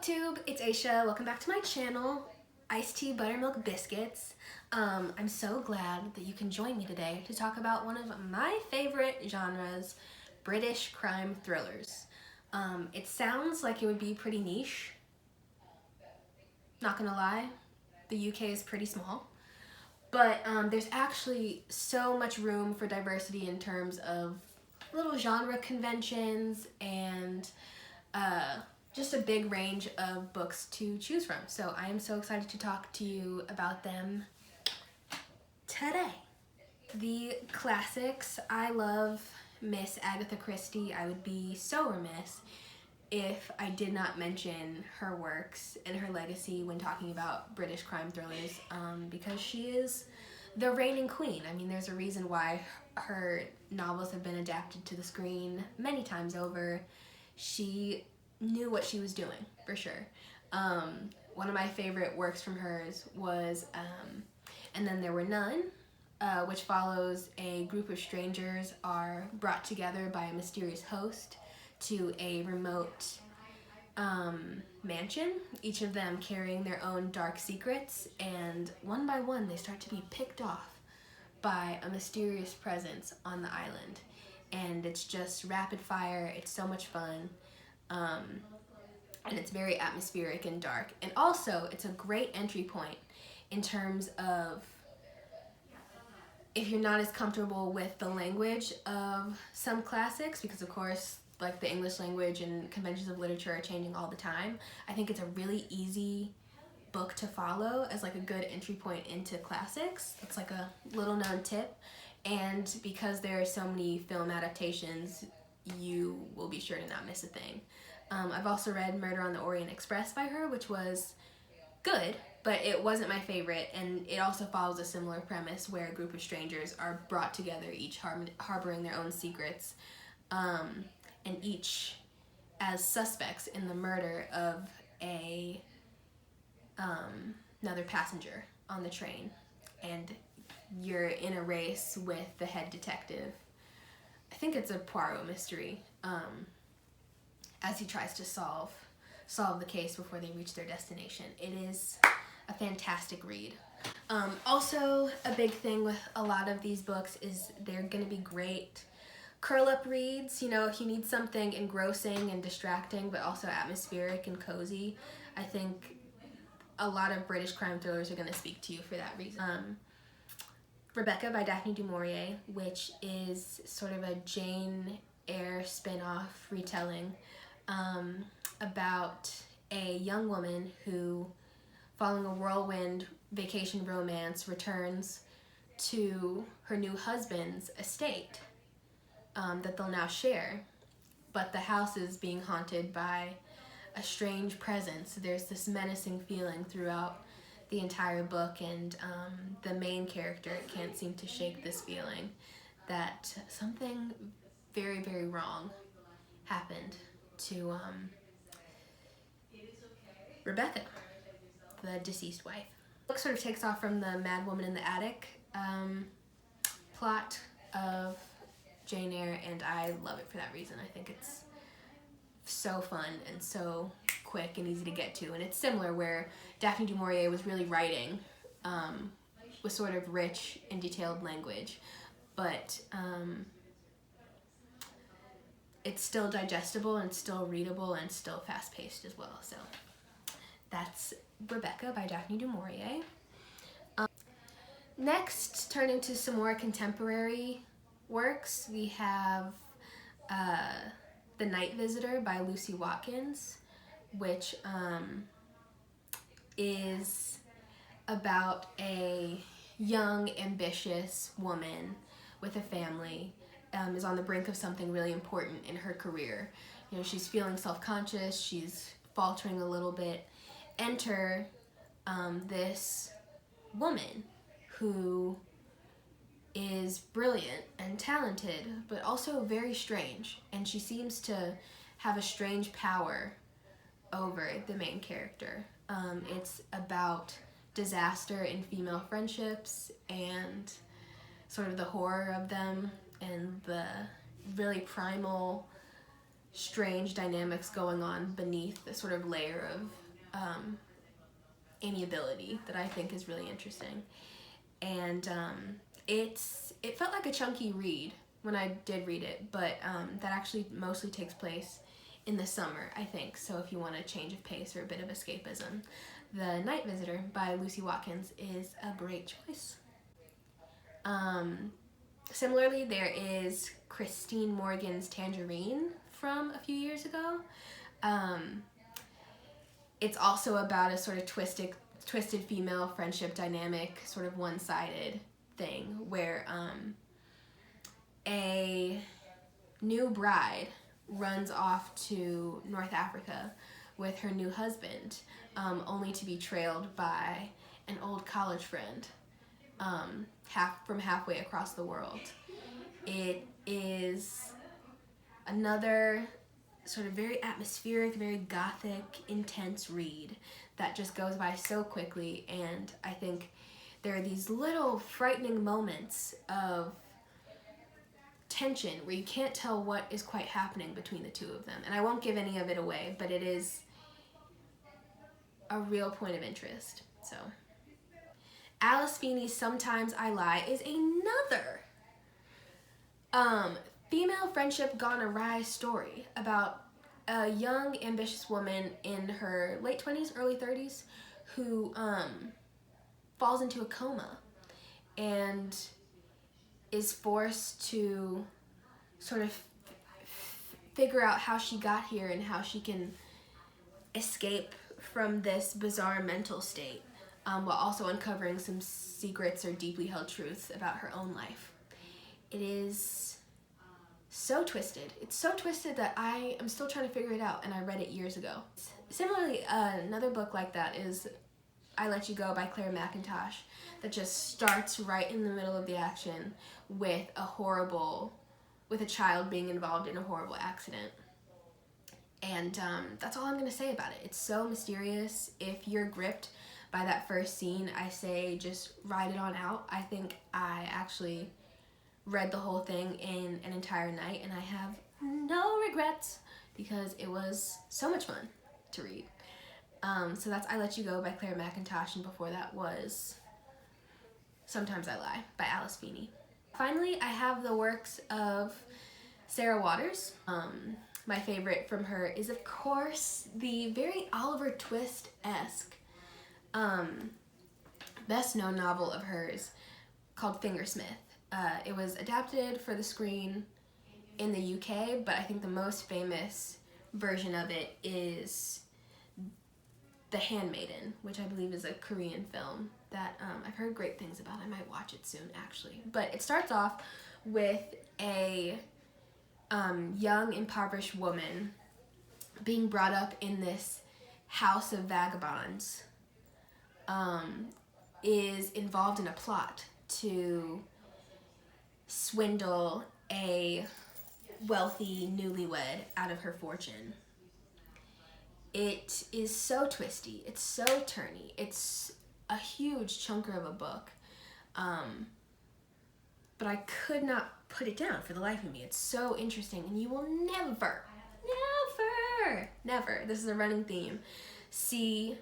Booktube, it's Aisha. Welcome back to my channel, Iced Tea Buttermilk Biscuits. I'm so glad that you can join me today to talk about one of my favorite genres, British crime thrillers. It sounds like it would be pretty niche. Not gonna lie, the UK is pretty small. But there's actually so much room for diversity in terms of little genre conventions and just a big range of books to choose from. So I am so excited to talk to you about them today. The classics. I love Miss Agatha Christie. I would be so remiss if I did not mention her works and her legacy when talking about British crime thrillers, because she is the reigning queen. I mean, there's a reason why her novels have been adapted to the screen many times over. She knew what she was doing, for sure. One of my favorite works from hers was And Then There Were None, which follows a group of strangers are brought together by a mysterious host to a remote mansion, each of them carrying their own dark secrets, and one by one they start to be picked off by a mysterious presence on the island. And it's just rapid fire. It's so much fun. And it's very atmospheric and dark. And also, it's a great entry point in terms of if you're not as comfortable with the language of some classics, because of course, like the English language and conventions of literature are changing all the time. I think it's a really easy book to follow as like a good entry point into classics. It's like a little known tip. And because there are so many film adaptations, you will be sure to not miss a thing. I've also read Murder on the Orient Express by her, which was good, but it wasn't my favorite, and it also follows a similar premise where a group of strangers are brought together, each harboring their own secrets, and each as suspects in the murder of another passenger on the train, and you're in a race with the head detective. I think it's a Poirot mystery, as he tries to solve the case before they reach their destination. It is a fantastic read. Also, a big thing with a lot of these books is they're going to be great curl-up reads. You know, if you need something engrossing and distracting, but also atmospheric and cozy, I think a lot of British crime thrillers are going to speak to you for that reason. Rebecca by Daphne du Maurier, which is sort of a Jane Eyre spin-off retelling about a young woman who, following a whirlwind vacation romance, returns to her new husband's estate that they'll now share, but the house is being haunted by a strange presence. There's this menacing feeling throughout the entire book, and the main character can't seem to shake this feeling that something very, very wrong happened to Rebecca, the deceased wife. The book sort of takes off from the Mad Woman in the Attic plot of Jane Eyre, and I love it for that reason. I think it's so fun and so quick and easy to get to, and it's similar where Daphne du Maurier was really writing with sort of rich and detailed language, but it's still digestible and still readable and still fast-paced as well. So that's Rebecca by Daphne du Maurier. Next, turning to some more contemporary works, we have The Night Visitor by Lucy Watkins, which is about a young, ambitious woman with a family, is on the brink of something really important in her career. You know, she's feeling self-conscious, she's faltering a little bit. Enter this woman who is brilliant and talented, but also very strange, and she seems to have a strange power over the main character. It's about disaster in female friendships and sort of the horror of them and the really primal strange dynamics going on beneath the sort of layer of amiability that I think is really interesting. And it felt like a chunky read when I did read it, but that actually mostly takes place in the summer, I think. So if you want a change of pace or a bit of escapism, The Night Visitor by Lucy Watkins is a great choice. Similarly, there is Christine Morgan's Tangerine from a few years ago. It's also about a sort of twisted female friendship dynamic, sort of one-sided thing, where a new bride runs off to North Africa with her new husband, only to be trailed by an old college friend from halfway across the world. It is another sort of very atmospheric, very gothic, intense read that just goes by so quickly, and I think there are these little frightening moments of tension where you can't tell what is quite happening between the two of them. And I won't give any of it away, but it is a real point of interest. So, Alice Feeney's Sometimes I Lie is another female friendship gone awry story about a young, ambitious woman in her late 20s, early 30s who falls into a coma and is forced to sort of figure out how she got here and how she can escape from this bizarre mental state, while also uncovering some secrets or deeply held truths about her own life. It is so twisted. It's so twisted that I am still trying to figure it out, and I read it years ago. Similarly, another book like that is I Let You Go by Clare Macintosh, that just starts right in the middle of the action with a child being involved in a horrible accident. And that's all I'm going to say about it. It's so mysterious. If you're gripped by that first scene, I say just ride it on out. I think I actually read the whole thing in an entire night, and I have no regrets because it was so much fun to read. So that's I Let You Go by Clare Macintosh, and before that was Sometimes I Lie by Alice Feeney. Finally, I have the works of Sarah Waters. My favorite from her is, of course, the very Oliver Twist-esque best-known novel of hers called Fingersmith. It was adapted for the screen in the UK, but I think the most famous version of it is The Handmaiden, which I believe is a Korean film that I've heard great things about. I might watch it soon, actually. But it starts off with a young, impoverished woman being brought up in this house of vagabonds, is involved in a plot to swindle a wealthy newlywed out of her fortune. It is so twisty, it's so turny, it's a huge chunker of a book, but I could not put it down for the life of me. It's so interesting, and you will never, this is a running theme, see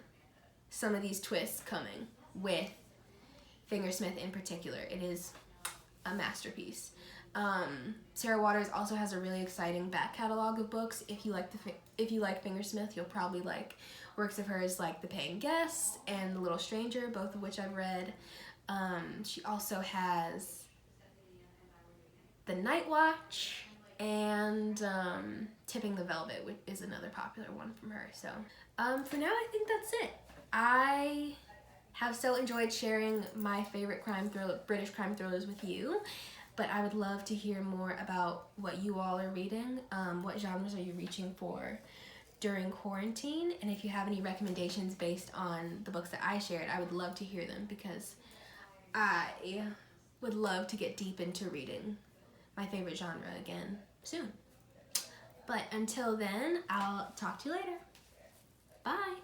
some of these twists coming with Fingersmith in particular. It is a masterpiece. Sarah Waters also has a really exciting back catalog of books. If you like Fingersmith, you'll probably like works of hers like The Paying Guest and The Little Stranger, both of which I've read. She also has The Night Watch and Tipping the Velvet, which is another popular one from her. So for now, I think that's it. I have so enjoyed sharing my favorite British crime thrillers with you, but I would love to hear more about what you all are reading. What genres are you reaching for during quarantine? And if you have any recommendations based on the books that I shared, I would love to hear them, because I would love to get deep into reading my favorite genre again soon. But until then, I'll talk to you later. Bye!